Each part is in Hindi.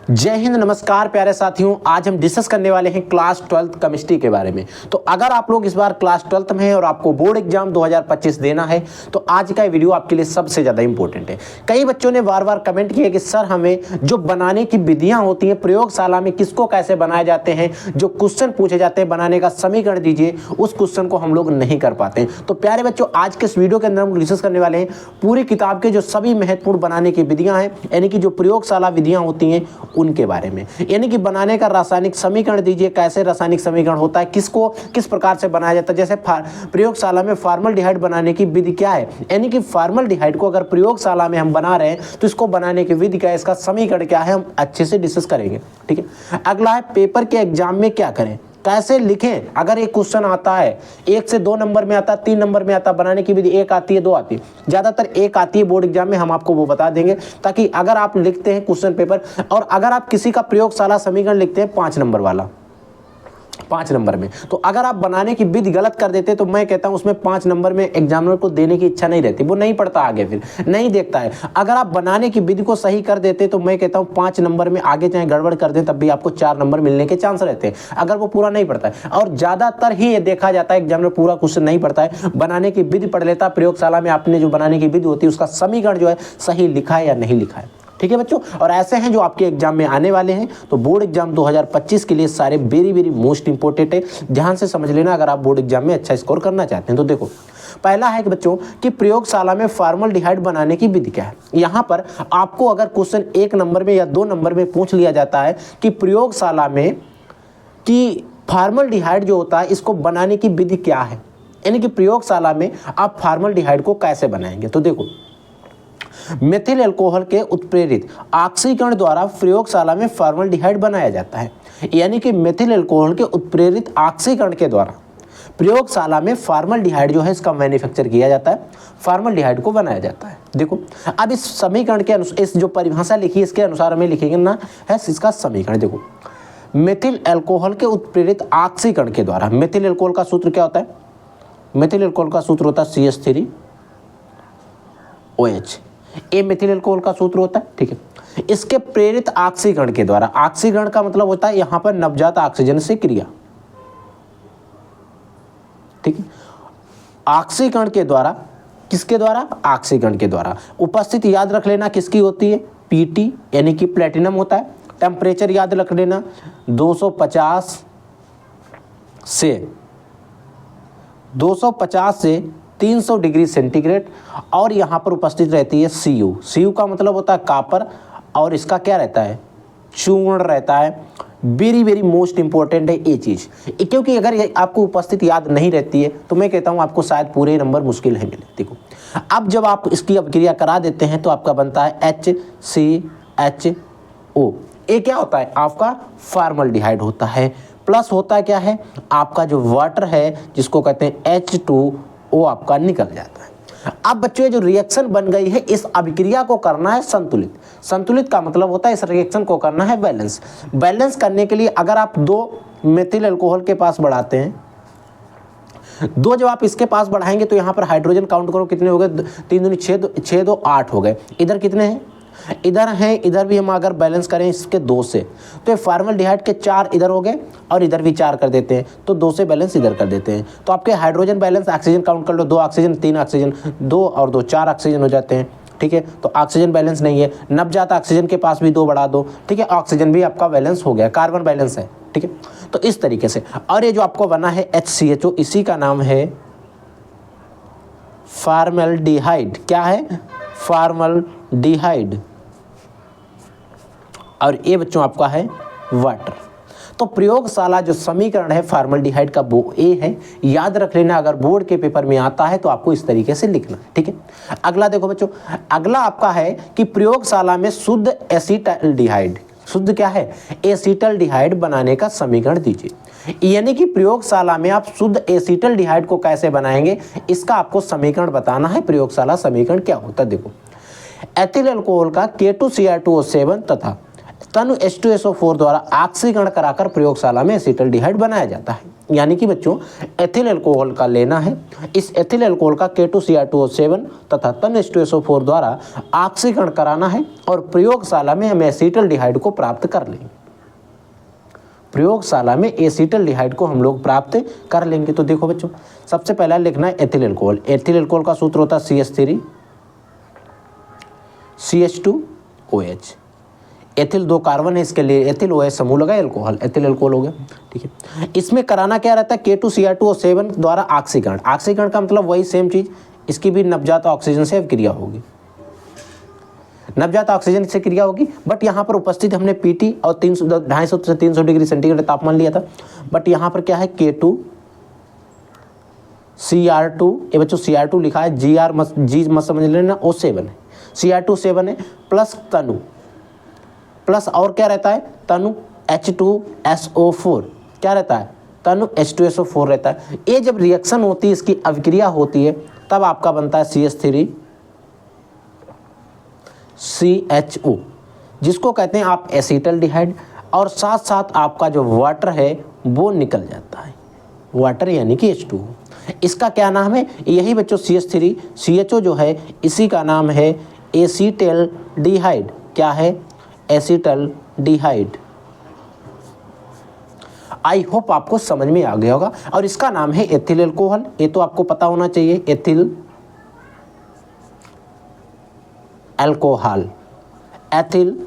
जय हिंद, नमस्कार प्यारे साथियों। आज हम डिस्कस करने वाले हैं क्लास 12th केमिस्ट्री के बारे में। तो अगर आप लोग इस बार क्लास 12th में हैं और आपको बोर्ड एग्जाम 2025 देना है तो आज का वीडियो आपके लिए सबसे ज़्यादा इंपॉर्टेंट है। कई बच्चों ने बार बार कमेंट किया कि सर हमें जो बनाने की विधियां होती हैं प्रयोगशाला में किसको कैसे बनाए जाते हैं, जो क्वेश्चन पूछे जाते हैं बनाने का समीकरण दीजिए, उस क्वेश्चन को हम लोग नहीं कर पाते हैं। तो प्यारे बच्चों, आज के इस वीडियो के अंदर हम डिस्कस करने वाले हैं पूरी किताब के जो सभी महत्वपूर्ण बनाने की विधियां हैं, यानी कि जो प्रयोगशाला विधियां होती हैं उनके बारे में। यानी कि बनाने का रासायनिक समीकरण दीजिए, कैसे रासायनिक समीकरण होता है, किसको किस प्रकार से बनाया जाता है। जैसे प्रयोगशाला में फॉर्मल्डिहाइड बनाने की विधि क्या है, यानी कि फॉर्मल्डिहाइड को अगर प्रयोगशाला में हम बना रहे हैं तो इसको बनाने की विधि क्या है, इसका समीकरण क्या है, हम अच्छे से डिस्कस करेंगे। ठीक है। अगला है पेपर के एग्जाम में क्या करें, कैसे लिखें। अगर एक क्वेश्चन आता है 1 से 2 नंबर में आता है, 3 नंबर में आता है, बनाने की विधि 1 आती है, 2 आती है, ज़्यादातर 1 आती है बोर्ड एग्जाम में, हम आपको वो बता देंगे ताकि अगर आप लिखते हैं क्वेश्चन पेपर और अगर आप किसी का प्रयोगशाला समीकरण लिखते हैं 5 नंबर वाला 5 नंबर में, तो अगर आप बनाने की विधि गलत कर देते तो मैं कहता हूं उसमें 5 नंबर में एग्जामिनर को देने की इच्छा नहीं रहती, वो नहीं पढ़ता आगे, फिर नहीं देखता है। अगर आप बनाने की विधि को सही कर देते तो मैं कहता हूं 5 नंबर में आगे चाहे गड़बड़ कर दे तब भी आपको 4 नंबर मिलने के चांस रहते हैं, अगर वो पूरा नहीं पढ़ता है। और ज्यादातर ही ये देखा जाता है एग्जामिनर पूरा क्वेश्चन नहीं पढ़ता है, बनाने की विधि पढ़ लेता है। प्रयोगशाला में आपने जो बनाने की विधि होती है उसका समीकरण जो है सही लिखा है या नहीं लिखा है। ठीक है बच्चों, और ऐसे हैं जो आपके एग्जाम में आने वाले हैं। तो बोर्ड एग्जाम 2025 के लिए सारे वेरी मोस्ट इंपॉर्टेंट है, ध्यान से समझ लेना अगर आप बोर्ड एग्जाम में अच्छा स्कोर करना चाहते हैं। तो देखो, पहला है कि बच्चों कि प्रयोगशाला में फॉर्मल्डिहाइड बनाने की विधि क्या है। यहां पर आपको अगर क्वेश्चन 1 नंबर में या 2 नंबर में पूछ लिया जाता है कि प्रयोगशाला में कि फॉर्मल्डिहाइड जो होता है इसको बनाने की विधि क्या है, यानी कि प्रयोगशाला में आप फॉर्मल्डिहाइड को कैसे बनाएंगे। तो देखो, मेथिल अल्कोहल के उत्प्रेरित ऑक्सीकरण द्वारा प्रयोगशाला में फॉर्मल्डिहाइड बनाया जाता है, यानी कि मेथिल अल्कोहल के उत्प्रेरित ऑक्सीकरण के द्वारा प्रयोगशाला में फॉर्मल्डिहाइड जो है इसका मैन्युफैक्चर किया जाता है, फॉर्मल्डिहाइड को बनाया जाता है। देखो, अब इस समीकरण के अनुसार, इस जो परिभाषा लिखी है इसके अनुसार हमें लिखेंगे ना है इसका समीकरण। देखो, मेथिल अल्कोहल के उत्प्रेरित ऑक्सीकरण के द्वारा, मेथिल अल्कोहल का सूत्र क्या होता है, मेथिल अल्कोहल का सूत्र होता है CH3OH, ये मेथिल अल्कोहल का सूत्र होता है। ठीक है। इसके प्रेरित ऑक्सीकरण के द्वारा, ऑक्सीकरण का मतलब होता है यहां पर नवजात ऑक्सीजन से क्रिया। ठीक है। ऑक्सीकरण के द्वारा, किसके द्वारा, ऑक्सीकरण के द्वारा उपस्थित, याद रख लेना किसकी होती है, PT यानी कि प्लेटिनम होता है। टेम्परेचर याद रख लेना 250 से 300 डिग्री सेंटीग्रेड, और यहाँ पर उपस्थित रहती है Cu का मतलब होता है कापर, और इसका क्या रहता है, चूर्ण रहता है। वेरी मोस्ट इंपॉर्टेंट है ये चीज़, क्योंकि अगर आपको उपस्थित याद नहीं रहती है तो मैं कहता हूँ आपको शायद पूरे नंबर मुश्किल है मिले। देखो, अब जब आप इसकी अभिक्रिया करा देते हैं तो आपका बनता है HCHO। ये क्या होता है, आपका फॉर्मल्डिहाइड होता है, प्लस होता है क्या है, आपका जो वाटर है जिसको कहते हैं H2O आपका निकल जाता है। अब बच्चों, जो रिएक्शन बन गई है इस अभिक्रिया को करना है संतुलित। संतुलित का मतलब होता है इस रिएक्शन को करना है बैलेंस। बैलेंस करने के लिए अगर आप 2 मेथिल अल्कोहल के पास बढ़ाते हैं, 2 जब आप इसके पास बढ़ाएंगे तो यहाँ पर हाइड्रोजन काउंट करो कितने हो गए, 3 दूनी 6, 6 2 8 हो गए। इधर कितने हैं, इधर हैं, इधर भी हम अगर बैलेंस करें इसके 2 से तो ये फॉर्मल्डिहाइड के 4 इधर हो गए और इधर भी 4 कर देते हैं, तो 2 से बैलेंस इधर कर देते हैं। तो आपके हाइड्रोजन बैलेंस, ऑक्सीजन काउंट कर लो, 2 ऑक्सीजन 3 ऑक्सीजन, 2 और 2 4 ऑक्सीजन हो जाते हैं। ठीक है। तो ऑक्सीजन बैलेंस नहीं है, नवजात ऑक्सीजन के पास भी 2 बढ़ा दो। ठीक है, ऑक्सीजन भी आपका बैलेंस हो गया, कार्बन बैलेंस है। ठीक है। तो इस तरीके से, और ये जो आपको बना है HCHO, इसी का नाम है फॉर्मल्डिहाइड। क्या है, फॉर्मल्डिहाइड, और ये बच्चों आपका है वाटर। तो प्रयोगशाला जो समीकरण है फॉर्मल्डिहाइड का वो ए है, याद रख लेना। अगर बोर्ड के पेपर में आता है तो आपको इस तरीके से लिखना। ठीक है। अगला देखो बच्चों, अगला आपका है कि प्रयोगशाला में शुद्ध एसिटाल्डिहाइड, शुद्ध क्या है, एसिटाल्डिहाइड बनाने का समीकरण दीजिए। यानी कि प्रयोगशाला में आप शुद्ध एसिटाल्डिहाइड को कैसे बनाएंगे इसका आपको समीकरण बताना है। प्रयोगशाला समीकरण क्या होता है, देखो, एथिल अल्कोहल का K2Cr2O7 तथा तनु H2SO4 द्वारा ऑक्सीकरण कराकर प्रयोगशाला में एसिटाल्डिहाइड बनाया जाता है। यानी कि बच्चों एथिल अल्कोहल का लेना है, इस एथिल अल्कोहल का K2Cr2O7 तथा तन H2SO4 द्वारा ऑक्सीकरण कराना है और प्रयोगशाला में हम एसीटल्डिहाइड को प्राप्त कर लेंगे। प्रयोगशाला में एसीटल्डिहाइड को हम लोग प्राप्त कर लेंगे। तो देखो बच्चों, सबसे पहला लिखना है एथिल अल्कोहल। एथिल अल्कोहल का सूत्र होता है CH3 CH2OH। एथिल 2 कार्बन है, इसके लिए एथिल OH समूह लगा अल्कोहल, एथिल अल्कोहल हो गया। ठीक है, इसमें कराना क्या रहता है, K2Cr2O7 द्वारा ऑक्सीकरण। ऑक्सीकरण का मतलब वही सेम चीज, इसकी भी नवजात ऑक्सीजन से क्रिया होगी, नवजात ऑक्सीजन से क्रिया होगी। बट यहाँ पर उपस्थित हमने Pt और 250 से 300 डिग्री सेंटीग्रेड तापमान लिया था। बट यहाँ पर क्या है, K2Cr2, ये बच्चों Cr2 लिखा है, जी मत समझ लेना, O7 है, Cr2 है, प्लस तनु, प्लस और क्या रहता है, तनु H2SO4, क्या रहता है, तनु H2SO4 रहता है। ये जब रिएक्शन होती है, इसकी अभिक्रिया होती है, तब आपका बनता है CH3CHO, जिसको कहते हैं आप एसीटल्डिहाइड, और साथ साथ आपका जो वाटर है वो निकल जाता है, वाटर यानी कि H2। इसका क्या नाम है, यही बच्चों CH3CHO जो है, इसी का नाम है एसीटल्डिहाइड। क्या है, एसीटल्डिहाइड। आई होप आपको समझ में आ गया होगा। और इसका नाम है एथिल अल्कोहल, ये तो आपको पता होना चाहिए, एथिल अल्कोहल, एथिल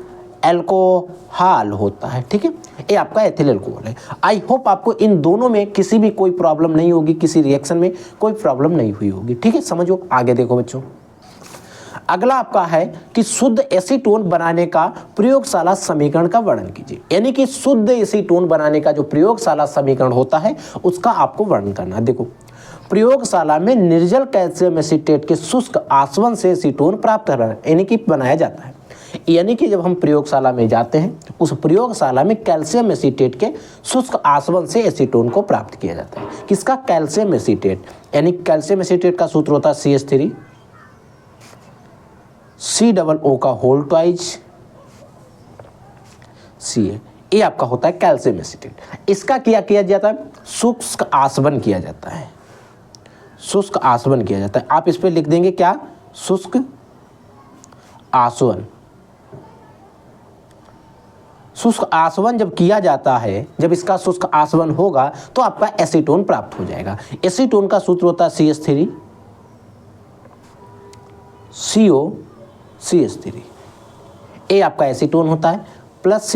अल्कोहल होता है। ठीक है, ये आपका एथिल अल्कोहल है। आई होप आपको इन दोनों में किसी भी कोई प्रॉब्लम नहीं होगी, किसी रिएक्शन में कोई प्रॉब्लम नहीं हुई होगी। ठीक है, समझो। आगे देखो बच्चों, अगला आपका है कि शुद्ध एसीटोन बनाने का प्रयोगशाला समीकरण का वर्णन कीजिए। यानी कि शुद्ध एसीटोन बनाने का जो प्रयोगशाला समीकरण होता है उसका आपको वर्णन करना है। देखो, प्रयोगशाला में निर्जल कैल्शियम एसीटेट के शुष्क आसवन से एसीटोन प्राप्त करना है, यानी कि बनाया जाता है। यानी कि जब हम प्रयोगशाला में जाते हैं, उस प्रयोगशाला में कैल्शियम एसीटेट के शुष्क आसवन से एसीटोन को प्राप्त किया जाता है। किसका, कैल्शियम एसीटेट। यानी कैल्शियम एसीटेट का सूत्र होता है CH3 COO का होल ट्वाइज Ca, ये आपका होता है कैल्शियम एसीटेट। इसका क्या किया जाता है, शुष्क आसवन किया जाता है, शुष्क आसवन किया जाता है। आप इस पे लिख देंगे क्या, शुष्क आसवन। शुष्क आसवन जब किया जाता है, जब इसका शुष्क आसवन होगा तो आपका एसीटोन प्राप्त हो जाएगा। एसीटोन का सूत्र होता है CH3 CH3, ये आपका एसीटोन होता है, प्लस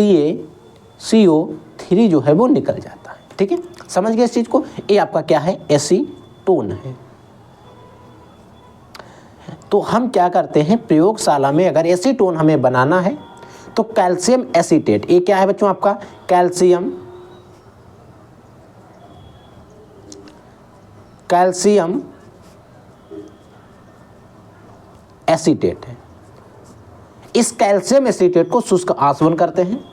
CO3 जो है वो निकल जाता है। ठीक है, समझ गए इस चीज को। ये आपका क्या है, एसीटोन है। तो हम क्या करते हैं, प्रयोगशाला में अगर एसीटोन हमें बनाना है तो कैल्शियम एसीटेट, ये क्या है बच्चों आपका, कैल्शियम एसीटेट है। इस कैल्शियम एसीटेट को शुष्क आसवन करते हैं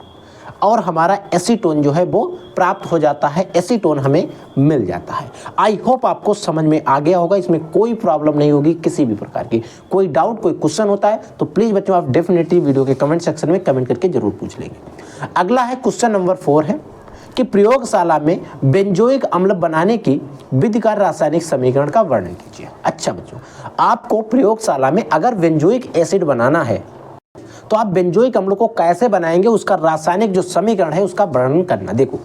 और हमारा एसीटोन जो है वो प्राप्त हो जाता है, एसीटोन हमें मिल जाता है। आई होप आपको समझ में आ गया होगा, इसमें कोई प्रॉब्लम नहीं होगी किसी भी प्रकार की। कोई डाउट, कोई क्वेश्चन होता है तो प्लीज़ बच्चों आप डेफिनेटली वीडियो के कमेंट सेक्शन में कमेंट करके जरूर पूछ लेंगे। अगला है क्वेश्चन नंबर 4 है कि प्रयोगशाला में बेंजोइक अम्ल बनाने की विधि का रासायनिक समीकरण का वर्णन कीजिए। अच्छा बच्चों, आपको प्रयोगशाला में अगर बेंजोइक एसिड बनाना है तो आप बेंजोइक अम्ल को कैसे बनाएंगे, उसका रासायनिक जो समीकरण है उसका वर्णन करना। देखो,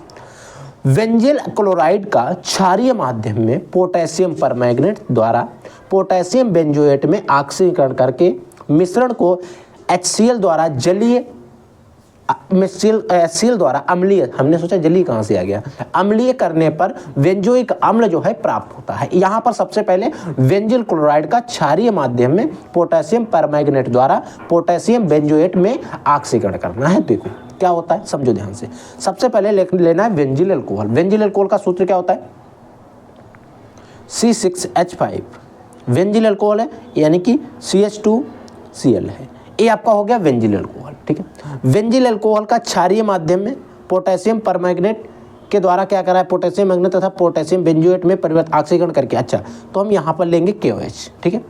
बेंजील क्लोराइड का क्षारीय माध्यम में पोटेशियम परमैंगनेट द्वारा पोटेशियम बेंजोएट में ऑक्सीकरण करके मिश्रण को HCl द्वारा जलीय HCl द्वारा अम्लीय, हमने सोचा जलीय कहाँ से आ गया, अम्लीय करने पर बेंजोइक अम्ल जो है प्राप्त होता है। यहाँ पर सबसे पहले बेंजील क्लोराइड का क्षारीय माध्यम में पोटेशियम परमैंगनेट द्वारा पोटेशियम बेंजोएट में ऑक्सीकरण करना है। देखो क्या होता है, समझो ध्यान से। सबसे पहले लेना है बेंजील अल्कोहल। बेंजील अल्कोहल का सूत्र क्या होता है, C6H5। बेंजील अल्कोहल है यानी कि CH2Cl है, ये आपका हो गया बेंजील अल्कोहल। ठीक है, बेंजील अल्कोहल का क्षारीय माध्यम में पोटेशियम परमैंगनेट के द्वारा क्या करा है, पोटेशियम मैग्नेट तथा पोटेशियम बेंजोएट में परिवर्तित ऑक्सीकरण करके। अच्छा, तो हम यहाँ पर लेंगे KOH। ठीक है,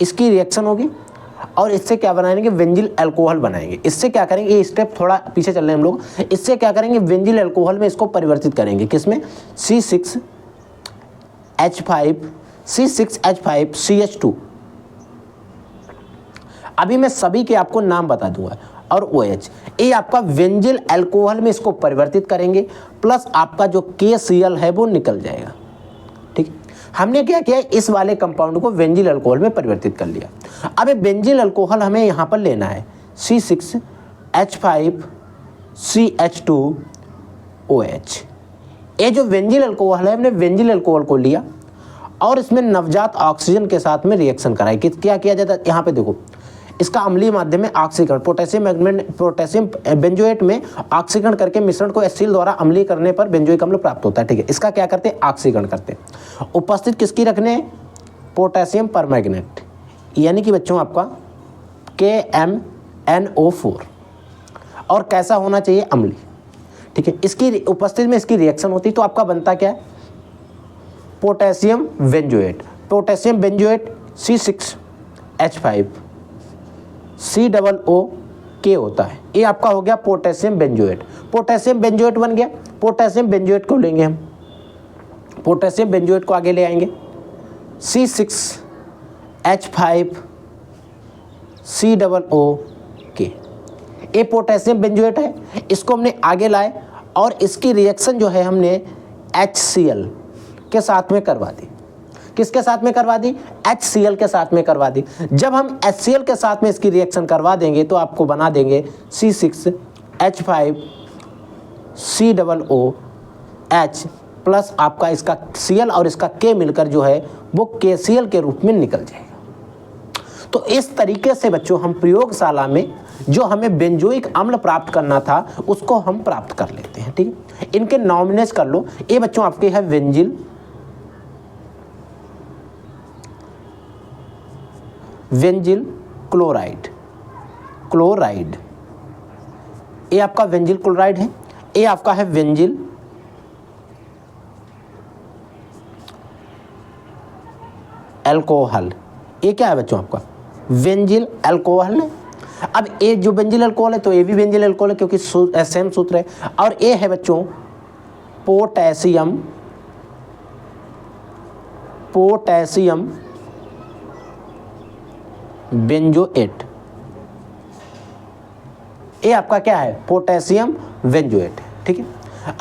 इसकी रिएक्शन होगी और इससे क्या बनाएंगे, बेंजिल अल्कोहल बनाएंगे। इससे क्या करेंगे, ये स्टेप थोड़ा पीछे चल रहे हैं हम लोग। इससे क्या करेंगे, बेंजिल अल्कोहल में इसको परिवर्तित करेंगे, किसमें, C6H5CH2। अभी मैं सभी के आपको नाम बता दूंगा। और OH, ये आपका बेंजिल अल्कोहल में इसको परिवर्तित करेंगे, प्लस आपका जो KCl है वो निकल जाएगा। ठीक है, हमने क्या किया, इस वाले कंपाउंड को बेंजिल अल्कोहल में परिवर्तित कर लिया। अब बेंजिल अल्कोहल हमें यहाँ पर लेना है C6H5CH2OH। ये जो बेंजिल अल्कोहल है, हमने बेंजिल अल्कोहल को लिया और इसमें नवजात ऑक्सीजन के साथ में रिएक्शन कराई। क्या किया जाता है, यहाँ पे देखो, इसका अम्लीय माध्यम में ऑक्सीकरण, पोटेशियम बेंजोएट में ऑक्सीकरण करके मिश्रण को एसिल द्वारा अम्लीय करने पर बेंजोइक अम्ल प्राप्त होता है। ठीक है, इसका क्या करते हैं, ऑक्सीकरण करते हैं। उपस्थित किसकी रखने हैं, पोटेशियम परमैंगनेट, यानी कि बच्चों आपका KMNO4। और कैसा होना चाहिए, अम्लीय। ठीक है, इसकी उपस्थिति में इसकी रिएक्शन होती, तो आपका बनता क्या है, potassium benzoate. Potassium benzoate C6H5COO होता है, ये आपका हो गया पोटेशियम बेंजोएट। पोटेशियम बेंजोएट बन गया। पोटेशियम बेंजोएट को लेंगे हम, पोटेशियम बेंजोएट को आगे ले आएंगे, C6H5COO। ये पोटेशियम बेंजोएट है, इसको हमने आगे लाए और इसकी रिएक्शन जो है हमने HCl के साथ में करवा दी। किसके साथ में करवा दी, HCl के साथ में करवा दी। जब हम HCl के साथ में इसकी रिएक्शन करवा देंगे तो आपको बना देंगे C6H5COOH प्लस आपका इसका Cl और इसका K मिलकर जो है वो KCl के रूप में निकल जाएगा। तो इस तरीके से बच्चों हम प्रयोगशाला में जो हमें बेंजोइक अम्ल प्राप्त करना था उसको हम प्राप्त कर लेते हैं। ठीक है, इनके नॉमिनेज कर लो। ये बच्चों आपके है बेंजिल क्लोराइड, ये आपका बेंजिल क्लोराइड है। ये आपका है बेंजिल अल्कोहल। ये क्या है बच्चों, आपका बेंजिल अल्कोहल है। अब ये जो बेंजिल अल्कोहल है तो ये भी बेंजिल अल्कोहल है क्योंकि सेम सूत्र है। और ये है बच्चों पोटेशियम बेंजोएट। ये आपका क्या है, पोटेशियम बेंजोएट। ठीक है,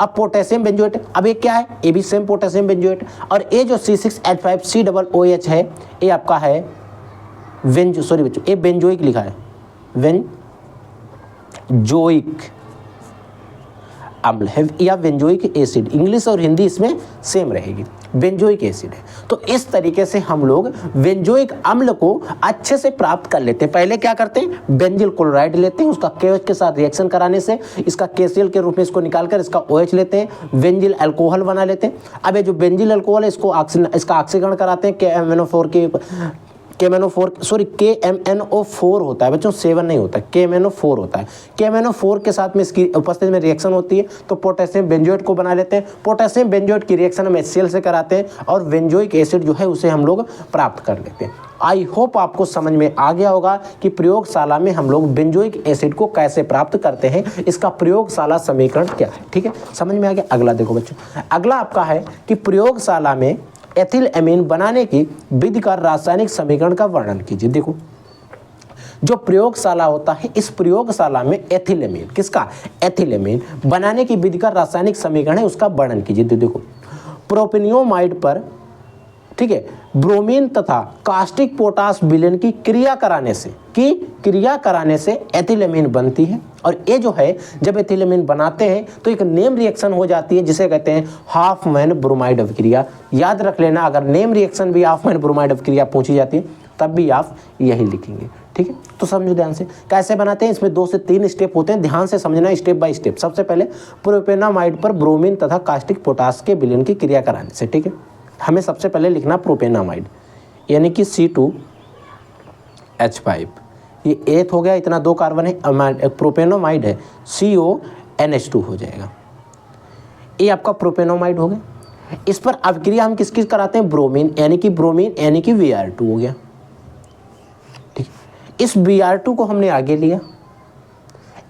अब पोटेशियम बेंजोएट, अब ये क्या है, ये भी सेम पोटेशियम बेंजोएट। और ये जो C6H5COOH है ये आपका है बच्चों, ये बेंजोइक लिखा है, बेंजोइक अम्ल है या बेंजोइक एसिड। इंग्लिश और हिंदी इसमें सेम रहेगी, बेंजोइक एसिड है। तो इस तरीके से हम लोग बेंजोइक अम्ल को अच्छे से प्राप्त कर लेते हैं। पहले क्या करते हैं, बेंजिल क्लोराइड लेते हैं, उसका KOH के साथ रिएक्शन कराने से इसका KCl के रूप में इसको निकालकर इसका OH लेते हैं, बेंजिल अल्कोहल बना लेते हैं। अब ये जो बेंजिल अल्कोहल है इसको इसका ऑक्सीकरण कराते हैं, KMNO4 होता है बच्चों, 7 नहीं होता, KMNO4 होता है। KMNO4 के साथ में इसकी उपस्थिति में रिएक्शन होती है तो पोटेशियम बेंजोएट को बना लेते हैं। पोटेशियम बेंजोएट की रिएक्शन हम HCl से कराते हैं और बेंजोइक एसिड जो है उसे हम लोग प्राप्त कर लेते हैं। आई होप आपको समझ में आ गया होगा कि प्रयोगशाला में हम लोग बेंजोइक एसिड को कैसे प्राप्त करते हैं, इसका प्रयोगशाला समीकरण क्या है। ठीक है, समझ में आ गया। अगला देखो बच्चों, अगला आपका है कि प्रयोगशाला में एथिल एमीन बनाने की विधि का रासायनिक समीकरण का वर्णन कीजिए। देखो, जो प्रयोगशाला होता है इस प्रयोगशाला में एथिल एमीन, किसका, एथिल एमीन बनाने की विधि का रासायनिक समीकरण है, उसका वर्णन कीजिए। तो देखो, प्रोपेनियोमाइड पर, ठीक है, ब्रोमीन तथा कास्टिक पोटास विलयन की क्रिया कराने से एथिलेमीन बनती है। और ये जो है जब एथिलेमीन बनाते हैं तो एक नेम रिएक्शन हो जाती है जिसे कहते हैं हाफमैन ब्रोमाइड अभिक्रिया। याद रख लेना, अगर नेम रिएक्शन भी हाफमैन ब्रोमाइड अभिक्रिया पूछी जाती है तब भी आप यही लिखेंगे। ठीक है, तो समझो ध्यान से कैसे बनाते हैं। इसमें 2 से 3 स्टेप होते हैं, ध्यान से समझना स्टेप बाय स्टेप। सबसे पहले प्रोपेनामाइड पर ब्रोमीन तथा कास्टिक पोटास के विलयन की क्रिया कराने से, ठीक है, हमें सबसे पहले लिखना प्रोपेनामाइड यानी कि C2H5, ये एथ हो गया, इतना 2 कार्बन है, प्रोपेनोमाइड है CONH2 हो जाएगा। ये आपका प्रोपेनोमाइड हो गया। इस पर अभिक्रिया हम किस कराते हैं, ब्रोमीन यानी कि Br2 हो गया। ठीक, इस Br2 को हमने आगे लिया,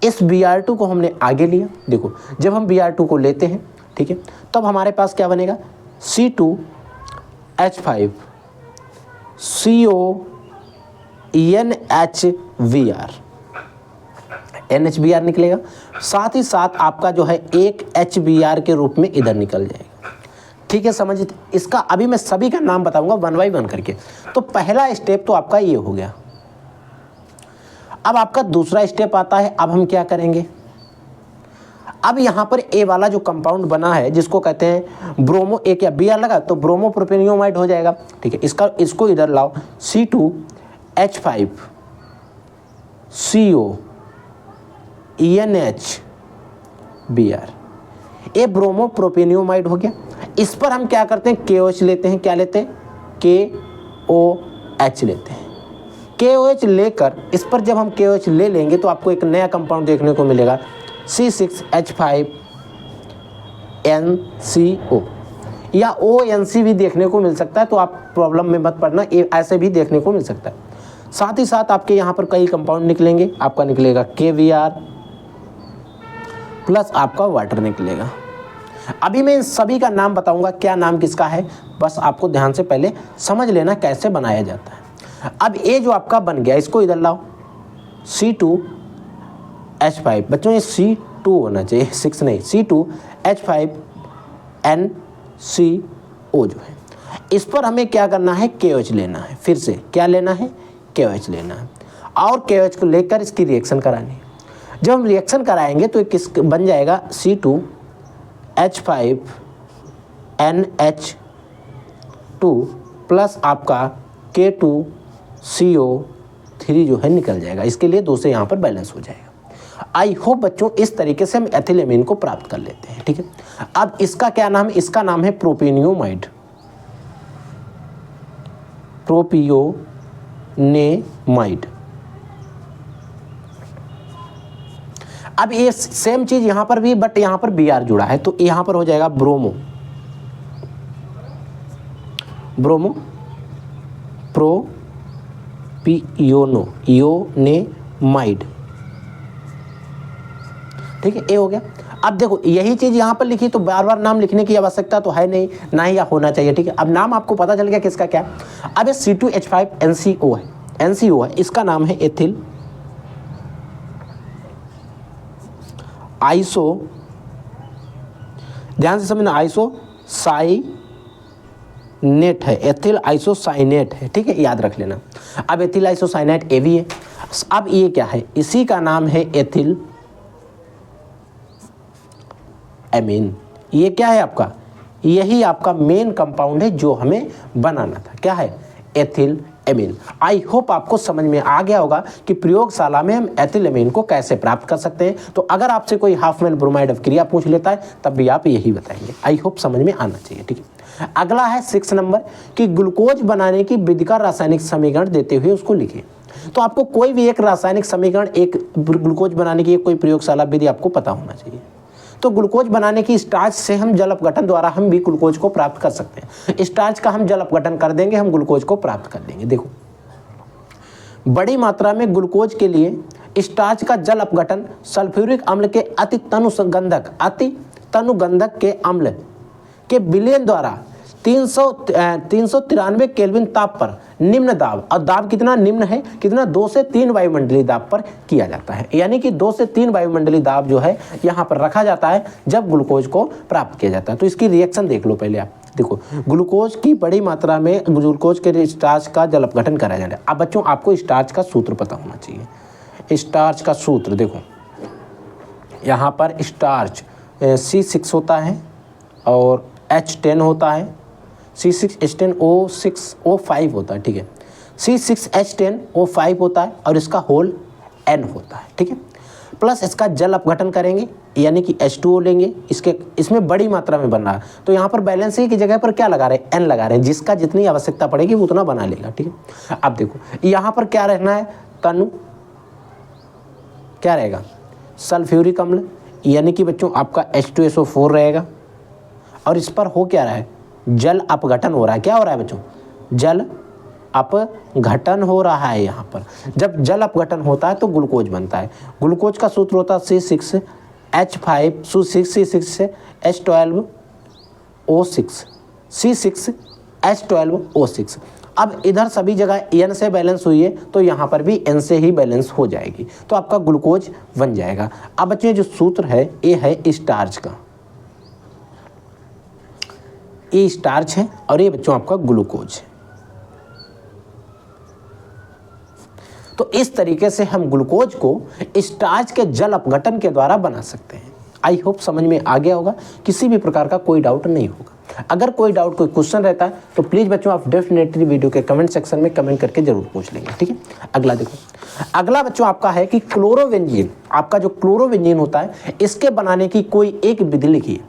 इस Br2 को हमने आगे लिया। देखो जब हम Br2 को लेते हैं, ठीक है, तब हमारे पास क्या बनेगा, C2H5 CONHBr, NHBr निकलेगा। साथ ही साथ आपका जो है एक HBr के रूप में इधर निकल जाएगा। ठीक है, समझिए। इसका अभी मैं सभी का नाम बताऊंगा वन बाई वन करके। तो पहला स्टेप तो आपका ये हो गया। अब आपका दूसरा स्टेप आता है। अब हम क्या करेंगे, अब यहाँ पर ए वाला जो कंपाउंड बना है जिसको कहते हैं ब्रोमो, एक या Br लगा तो ब्रोमो प्रोपेनियोमाइड हो जाएगा। ठीक है, इसको इधर लाओ, C2H5 CONHBr, ये ब्रोमो प्रोपेनियोमाइड हो गया। इस पर हम क्या करते हैं, KOH लेते हैं। क्या लेते हैं, KOH लेते हैं। KOH लेकर इस पर जब हम KOH ले लेंगे तो आपको एक नया कंपाउंड देखने को मिलेगा, C6H5NCO या ONC भी देखने को मिल सकता है। तो आप प्रॉब्लम में मत पड़ना, ऐसे भी देखने को मिल सकता है। साथ ही साथ आपके यहाँ पर कई कंपाउंड निकलेंगे। आपका निकलेगा KBr प्लस आपका वाटर निकलेगा। अभी मैं इन सभी का नाम बताऊंगा, क्या नाम किसका है, बस आपको ध्यान से पहले समझ लेना कैसे बनाया जाता है। अब ये जो आपका बन गया, इसको इधर लाओ, C2H5, बच्चों ये C2 होना चाहिए, 6 नहीं, C2H5NCO जो है, इस पर हमें क्या करना है, KOH लेना है। फिर से क्या लेना है, KOH लेना है। और KOH को लेकर इसकी रिएक्शन करानी है। जब हम रिएक्शन कराएंगे तो किस बन जाएगा, C2H5NH2 प्लस आपका K2CO3 जो है निकल जाएगा। इसके लिए 2 से यहाँ पर बैलेंस हो जाएगा। आई होप बच्चों इस तरीके से हम एथिलेमीन को प्राप्त कर लेते हैं। ठीक है, अब इसका क्या नाम है, इसका नाम है प्रोपेनियोमाइड, प्रोपियोनेमाइड। अब ये सेम चीज यहां पर भी, बट यहां पर Br जुड़ा है तो यहां पर हो जाएगा ब्रोमो प्रोपियोनेमाइड। ठीक है, ये हो गया। अब देखो यही चीज यहां पर लिखी तो बार बार नाम लिखने की आवश्यकता तो है नहीं, ना ही होना चाहिए। ठीक है, अब नाम आपको पता चल गया किसका क्या। अब ये C2H5NCO है, NCO है, इसका नाम है एथिल आइसो, ध्यान से समझना, आइसोसाइनेट है, एथिल आइसोसाइनेट है। ठीक है, याद रख लेना। अब एथिल आइसोसाइनेट ए भी है। अब ये क्या है, इसी का नाम है एथिल एमीन। ये क्या है आपका, यही आपका मेन कंपाउंड है जो हमें बनाना था। क्या है, एथिल एमीन। आई होप आपको समझ में आ गया होगा कि प्रयोगशाला में हम एथिलेमीन को कैसे प्राप्त कर सकते हैं। तो अगर आपसे कोई हाफमैन ब्रोमाइड अवक्रिया पूछ लेता है तब भी आप यही बताएंगे। आई होप समझ में आना चाहिए। ठीक है, अगला है 6 नंबर कि ग्लूकोज बनाने की विधि का रासायनिक समीकरण देते हुए उसको लिखें। तो आपको कोई भी एक रासायनिक समीकरण, एक ग्लूकोज बनाने की कोई प्रयोगशाला विधि आपको पता होना चाहिए। तो ग्लूकोज बनाने की स्टार्च से हम जल अपघटन द्वारा हम भी ग्लूकोज को प्राप्त कर सकते हैं। स्टार्च का हम जल अपघटन कर देंगे, हम ग्लूकोज को प्राप्त कर लेंगे। देखो बड़ी मात्रा में ग्लूकोज के लिए स्टार्च का जल अपघटन सल्फ्यूरिक अम्ल के अति तनुगंधक के अम्ल के विलयन द्वारा 393 केल्विन ताप पर निम्न दाब, और दाब कितना निम्न है, कितना 2 से 3 वायुमंडलीय दाब पर किया जाता है। यानी कि 2 से 3 वायुमंडलीय दाब जो है यहाँ पर रखा जाता है जब ग्लूकोज को प्राप्त किया जाता है। तो इसकी रिएक्शन देख लो पहले आप। देखो ग्लूकोज की बड़ी मात्रा में ग्लूकोज के स्टार्च का जल अपघटन कराया जा रहा है। अब बच्चों आपको स्टार्च का सूत्र पता होना चाहिए। स्टार्च का सूत्र देखो, यहाँ पर स्टार्च C6 होता है और H10 होता है, C6H10O6O5 होता है। ठीक है, C6H10O5 होता है और इसका होल N होता है। ठीक है, प्लस इसका जल अपघटन करेंगे यानी कि H2O लेंगे, इसमें बड़ी मात्रा में बन रहा है तो यहाँ पर बैलेंस की जगह पर क्या लगा रहे हैं, N लगा रहे हैं, जिसका जितनी आवश्यकता पड़ेगी वो उतना बना लेगा। ठीक है, अब देखो यहाँ पर क्या रहना है, तनु क्या रहेगा, सल्फ्यूरिक अम्ल, यानी कि बच्चों आपका H2SO4 रहेगा और इस पर हो क्या रहा है, जल अपघटन हो रहा है। क्या हो रहा है बच्चों, जल अपघटन हो रहा है। यहाँ पर जब जल अपघटन होता है तो ग्लूकोज बनता है। ग्लूकोज का सूत्र होता है C6H5 C6H12O6। अब इधर सभी जगह N से बैलेंस हुई है तो यहाँ पर भी N से ही बैलेंस हो जाएगी, तो आपका ग्लूकोज बन जाएगा। अब बच्चे जो सूत्र है ये है स्टार्च का, ये स्टार्च है और ये बच्चों आपका ग्लूकोज है। तो इस तरीके से हम ग्लूकोज को स्टार्च के जल अपघटन के द्वारा बना सकते हैं। आई होप समझ में आ गया होगा, किसी भी प्रकार का कोई डाउट नहीं होगा। अगर कोई डाउट कोई क्वेश्चन रहता है तो प्लीज़ बच्चों आप डेफिनेटली वीडियो के कमेंट सेक्शन में कमेंट करके जरूर पूछ लेंगे, ठीक है। अगला देखो, अगला बच्चों आपका है कि क्लोरोबेंजीन, आपका जो क्लोरोबेंजीन होता है इसके बनाने की कोई एक विधि लिखिए।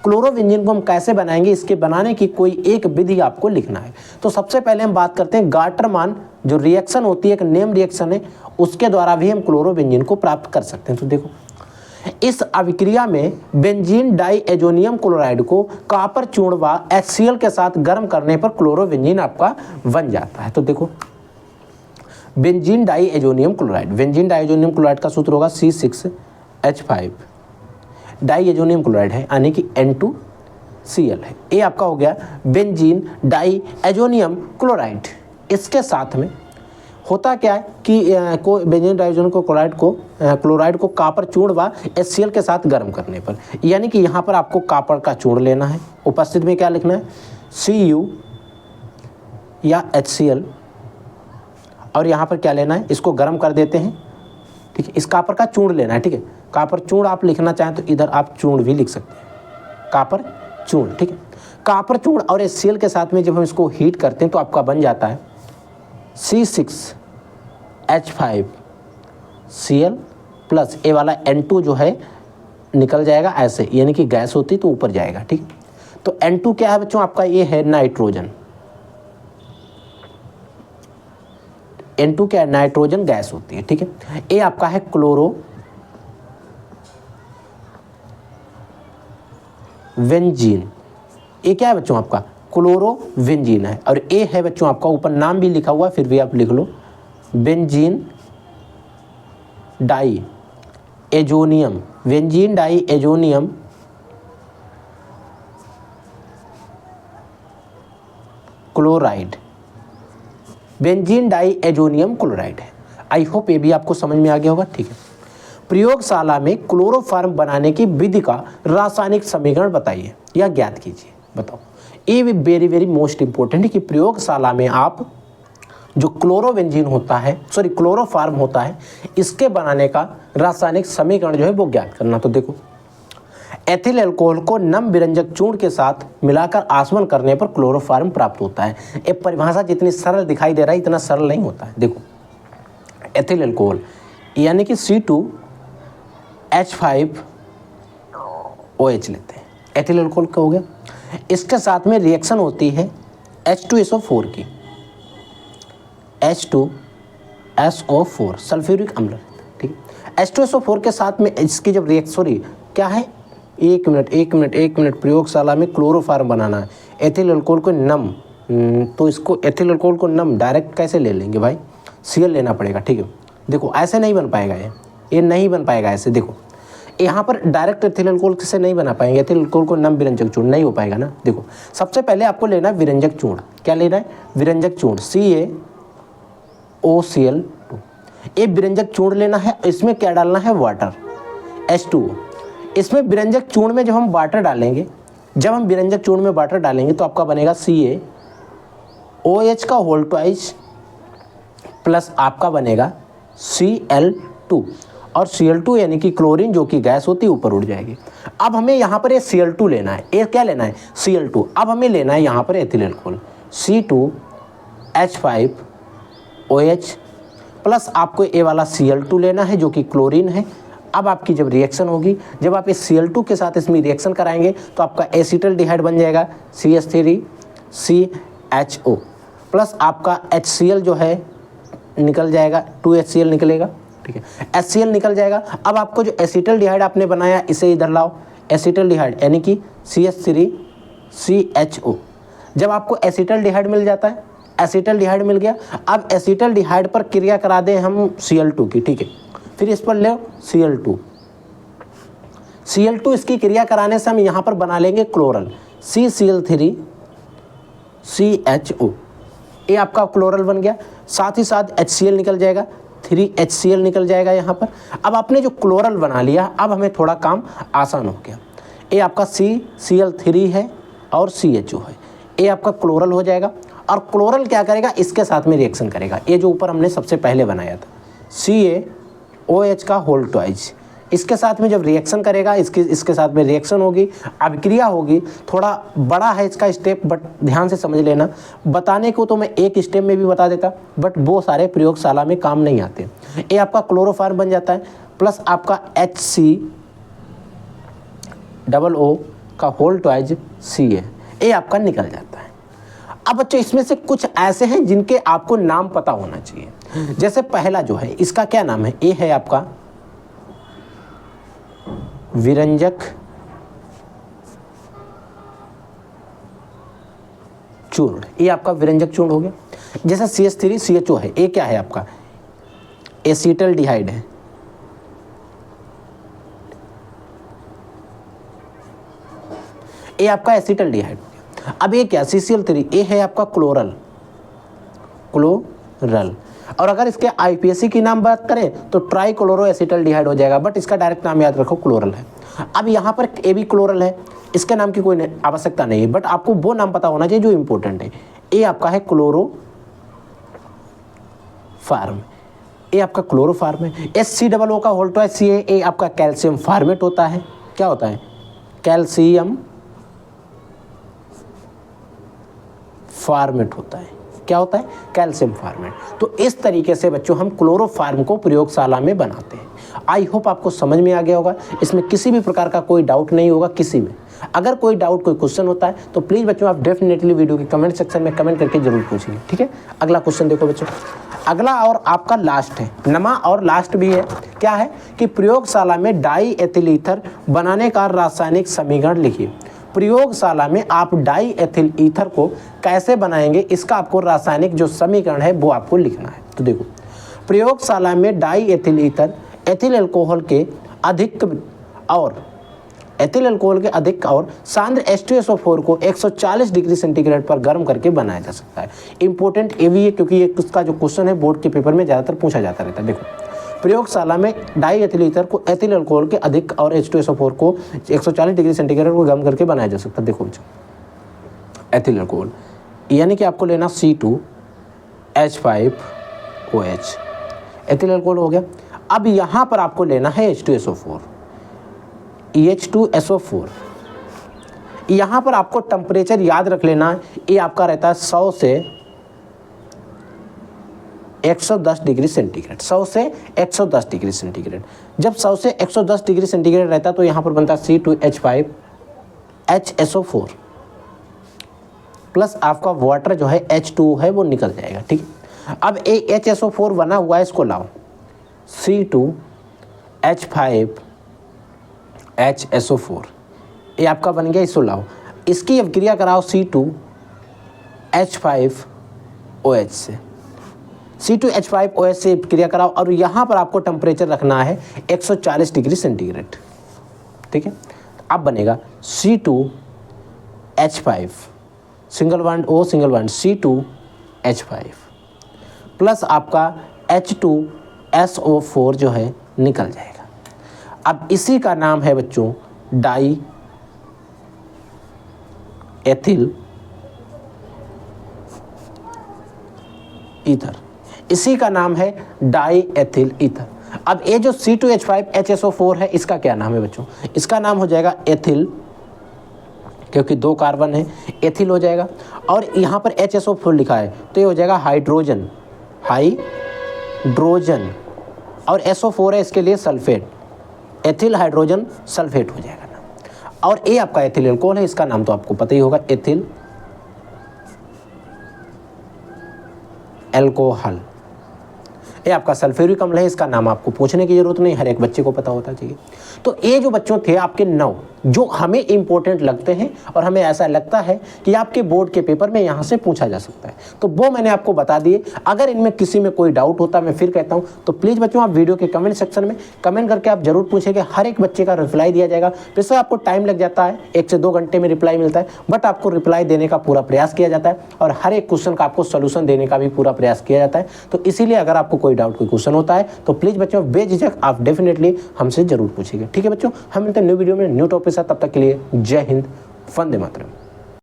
क्लोरोबेंजीन को हम कैसे बनाएंगे, इसके बनाने की कोई एक विधि आपको लिखना है। तो सबसे पहले हम बात करते हैं गाटरमान जो रिएक्शन होती है, एक नेम रिएक्शन है, उसके द्वारा भी हम क्लोरोबेंजीन को प्राप्त कर सकते हैं। तो देखो, इस अभिक्रिया में बेंजीन डाइएजोनियम क्लोराइड को कॉपर चूर्ण व HCl के साथ गर्म करने पर क्लोरोबेंजीन आपका बन जाता है। तो देखो, benzene diazonium chloride, benzene diazonium chloride का सूत्र होगा C6H5, डाइएजोनियम क्लोराइड है यानी कि N2Cl है। ये आपका हो गया बेंजीन डाइएजोनियम क्लोराइड। इसके साथ में होता क्या है कि बेंजीन डाइएजोनियम क्लोराइड को कॉपर चूर्ण व HCl के साथ गर्म करने पर, यानी कि यहाँ पर आपको कॉपर का चूर्ण लेना है, उपस्थित में क्या लिखना है Cu या HCl, और यहाँ पर क्या लेना है, इसको गर्म कर देते हैं, ठीक है। इस कॉपर का चूर्ण लेना है, ठीक है। कॉपर चूर्ण आप लिखना चाहें तो इधर आप चूर्ण भी लिख सकते हैं, कॉपर चूर्ण, ठीक है। कॉपर चूर्ण और HCl के साथ में जब हम इसको हीट करते हैं तो आपका बन जाता है C6H5Cl प्लस ए वाला N2 जो है निकल जाएगा ऐसे, यानी कि गैस होती तो ऊपर जाएगा, ठीक। तो N2 क्या है बच्चों आपका, ये है नाइट्रोजन। N2 क्या है, नाइट्रोजन गैस होती है, ठीक है। ये आपका है क्लोरोवेंजीन, ये क्या है बच्चों आपका क्लोरोवेंजीन है। और ये है बच्चों आपका, ऊपर नाम भी लिखा हुआ है फिर भी आप लिख लो, benzene diazonium, benzene diazonium chloride, benzene diazonium chloride है। आई होप ये भी आपको समझ में आ गया होगा, ठीक है। प्रयोगशाला में क्लोरोफॉर्म बनाने की विधि का रासायनिक समीकरण बताइए या ज्ञात कीजिए। बताओ, ये भी वेरी वेरी मोस्ट इंपॉर्टेंट है कि प्रयोगशाला में आप जो क्लोरोबेंजीन होता है, सॉरी क्लोरोफॉर्म होता है, इसके बनाने का रासायनिक समीकरण जो है वो ज्ञात करना। तो देखो, एथिल अल्कोहल को नम विरंजक चूर्ण के साथ मिलाकर आसवन करने पर क्लोरोफॉर्म प्राप्त होता है। ये परिभाषा जितनी सरल दिखाई दे रहा है इतना सरल नहीं होता है। देखो, एथिल अल्कोहल यानी कि C2H5OH लेते हैं, एथिल अल्कोहल का हो गया। इसके साथ में रिएक्शन होती है H2SO4 की, H2SO4 सल्फ्यूरिक अम्ल, ठीक है। H2SO4 के साथ में इसकी जब रिएक्शन, सॉरी क्या है, एक मिनट, प्रयोगशाला में क्लोरोफॉर्म बनाना है, एथिल अल्कोहल को नम, तो इसको एथिल अल्कोहल को नम डायरेक्ट कैसे ले लेंगे भाई, Cl लेना पड़ेगा, ठीक है। देखो ऐसे नहीं बन पाएगा, ये नहीं बन पाएगा ऐसे। देखो यहाँ पर डायरेक्ट एथिल अल्कोहल से नहीं बना पाएंगे, एथिल अल्कोहल को नम विरंजक चूर्ण नहीं हो पाएगा ना। देखो सबसे पहले आपको लेना है विरंजक चूर्ण, क्या लेना है, विरंजक चूर्ण CaOCl2, ये विरंजक चूर्ण लेना है। इसमें क्या डालना है, वाटर H2O। इसमें विरंजक चूर्ण में जब हम वाटर डालेंगे, जब हम विरंजक चूर्ण में वाटर डालेंगे तो आपका बनेगा CaOH का होल ट्वाइस प्लस आपका बनेगा Cl2, और Cl2 यानी कि क्लोरीन जो कि गैस होती है ऊपर उड़ जाएगी। अब हमें यहाँ पर ये Cl2 लेना है, ये क्या लेना है Cl2। अब हमें लेना है यहाँ पर एथिल अल्कोहल C2H5OH प्लस आपको ये वाला Cl2 लेना है जो कि क्लोरीन है। अब आपकी जब रिएक्शन होगी, जब आप इस Cl2 के साथ इसमें रिएक्शन कराएंगे तो आपका एसिटल्डिहाइड बन जाएगा CH3CHO प्लस आपका HCl जो है निकल जाएगा, 2HCl निकलेगा, ठीक है, HCl निकल जाएगा। अब आपको जो एसिटल्डिहाइड आपने बनाया इसे इधर लाओ, एसिटल्डिहाइड यानी कि CH3CHO। जब आपको एसिटल्डिहाइड मिल जाता है, एसिटल्डिहाइड मिल गया। अब एसिटल्डिहाइड पर क्रिया करा दें हम Cl2 की, ठीक है। फिर इस पर ले Cl2, Cl2 इसकी क्रिया कराने से हम यहाँ पर बना लेंगे क्लोरल, CCl3 CHO, ये आपका क्लोरल बन गया। साथ ही साथ HCl निकल जाएगा, 3HCl निकल जाएगा यहाँ पर। अब आपने जो क्लोरल बना लिया, अब हमें थोड़ा काम आसान हो गया। ये आपका CCl3 है और CHO है, ये आपका क्लोरल हो जाएगा। और क्लोरल क्या करेगा, इसके साथ में रिएक्शन करेगा। ये जो ऊपर हमने सबसे पहले बनाया था CaOH का होल ट्वाइस, इसके साथ में जब रिएक्शन करेगा, इसके साथ में रिएक्शन होगी, अभिक्रिया होगी। थोड़ा बड़ा है इसका स्टेप, बट ध्यान से समझ लेना। बताने को तो मैं एक स्टेप में भी बता देता, बट वो सारे प्रयोगशाला में काम नहीं आते। ये आपका क्लोरोफॉर्म बन जाता है, प्लस आपका HCOO का होल ट्वाइस Ca, ये आपका निकल जाता है। अब बच्चों इसमें से कुछ ऐसे हैं जिनके आपको नाम पता होना चाहिए। जैसे पहला जो है, इसका क्या नाम है, ये है आपका विरंजक चूर्ण, ये आपका विरंजक चूर्ण हो गया। जैसे CH3CHO है, ये क्या है आपका एसिटल्डिहाइड है, ये आपका एसिटल्डिहाइड हो गया। अब ये क्या CCl3, ये है आपका क्लोरल। और अगर इसके IPAC की नाम बात करें तो ट्राइक्लोरो एसिटल्डिहाइड हो जाएगा, बट इसका डायरेक्ट नाम याद रखो क्लोरल है। अब यहाँ पर ये भी क्लोरल है, इसके नाम की कोई आवश्यकता नहीं है, बट आपको वो नाम पता होना चाहिए जो इंपॉर्टेंट है। ये आपका है क्लोरोफार्म, ये आपका क्लोरोफार्म है। HCOO का होल ट्वाइस Ca, ये आपका कैल्शियम फार्मेट होता है। क्या होता है, कैल्शियम फार्मेट होता है। क्या होता है, कैल्शियम फार्मेट। तो इस तरीके से बच्चों हम क्लोरोफार्म को प्रयोगशाला में बनाते हैं। आई होप आपको समझ में आ गया होगा, इसमें किसी भी प्रकार का कोई डाउट नहीं होगा किसी में। अगर कोई डाउट, कोई क्वेश्चन होता है तो प्लीज़ बच्चों आप डेफिनेटली वीडियो के कमेंट सेक्शन में कमेंट करके जरूर पूछिए, ठीक है। अगला क्वेश्चन देखो बच्चों, अगला और आपका लास्ट है, नमा और लास्ट भी है। क्या है कि प्रयोगशाला में डाई एथिल ईथर बनाने का रासायनिक समीकरण लिखिए। प्रयोगशाला में आप डाई एथिल ईथर को कैसे बनाएंगे, इसका आपको रासायनिक जो समीकरण है वो आपको लिखना है। तो देखो, प्रयोगशाला में die ethyl ether ethyl alcohol के अधिक और सांद्र H2SO4 को 140 डिग्री सेंटीग्रेड पर गर्म करके बनाया जा सकता है। इंपॉर्टेंट ये भी है क्योंकि ये इसका जो क्वेश्चन है बोर्ड के पेपर में ज़्यादातर पूछा जाता रहता है। देखो, प्रयोगशाला में डाई एथिल ईथर को एथिल अल्कोहल के अधिक और H2SO4 को 140 डिग्री सेंटीग्रेड पर गर्म करके बनाया जा सकता है। देखो बच्चों, एथिल अल्कोहल यानी कि आपको लेना C2H5OH, एथिल अल्कोहल हो गया। अब यहाँ पर आपको लेना है H2SO4, H2SO4। यहाँ पर आपको टेम्परेचर याद रख लेना है, ये आपका रहता है 100 से 110 डिग्री सेंटीग्रेड, 100 से 110 डिग्री सेंटीग्रेड। जब 100 से 110 डिग्री सेंटीग्रेड रहता है तो यहाँ पर बनता है C2H5HSO4 प्लस आपका वाटर जो है H2 है वो निकल जाएगा, ठीक है। अब HSO4 बना हुआ है, इसको लाओ C2H5HSO4, ये आपका बन गया, इसको लाओ, इसकी अब क्रिया कराओ C2H5OH से, C2H5OH से क्रिया कराओ और यहाँ पर आपको टेम्परेचर रखना है 140 डिग्री सेंटीग्रेड, ठीक है। अब बनेगा C2H5 single bond O single bond C2H5 plus आपका H2SO4 जो है निकल जाएगा। अब इसी का नाम है बच्चों डाई एथिल ईथर, इसी का नाम है डाई एथिल ईथर। अब ये जो C2H5HSO4 है इसका क्या नाम है बच्चों, इसका नाम हो जाएगा एथिल, क्योंकि 2 कार्बन है, एथिल हो जाएगा। और यहाँ पर HSO4 लिखा है तो ये हो जाएगा हाइड्रोजन, और SO4 है इसके लिए सल्फेट, एथिल हाइड्रोजन सल्फेट हो जाएगा ना। और ये आपका एथिल अल्कोहल है, इसका नाम तो आपको पता ही होगा एथिल अल्कोहल। ये आपका सल्फ्यूरिक अम्ल है, इसका नाम आपको पूछने की जरूरत नहीं, हर एक बच्चे को पता होता चाहिए। तो ये जो बच्चों थे आपके 9 जो हमें इंपॉर्टेंट लगते हैं और हमें ऐसा लगता है कि आपके बोर्ड के पेपर में यहाँ से पूछा जा सकता है, तो वो मैंने आपको बता दिए। अगर इनमें किसी में कोई डाउट होता, मैं फिर कहता हूँ, तो प्लीज़ बच्चों आप वीडियो के कमेंट सेक्शन में कमेंट करके आप जरूर पूछेंगे, हर एक बच्चे का रिप्लाई दिया जाएगा। वैसे आपको टाइम लग जाता है, 1 से 2 घंटे में रिप्लाई मिलता है, बट आपको रिप्लाई देने का पूरा प्रयास किया जाता है और हर एक क्वेश्चन का आपको सोल्यूशन देने का भी पूरा प्रयास किया जाता है। तो इसीलिए अगर आपको कोई डाउट, कोई क्वेश्चन होता है तो प्लीज़ बच्चों बेझिझक आप डेफिनेटली हमसे जरूर पूछिएगा। ठीक है बच्चों, हम मिलते हैं न्यू वीडियो में न्यू टॉपिक के साथ। तब तक के लिए जय हिंद, वंदे मातरम।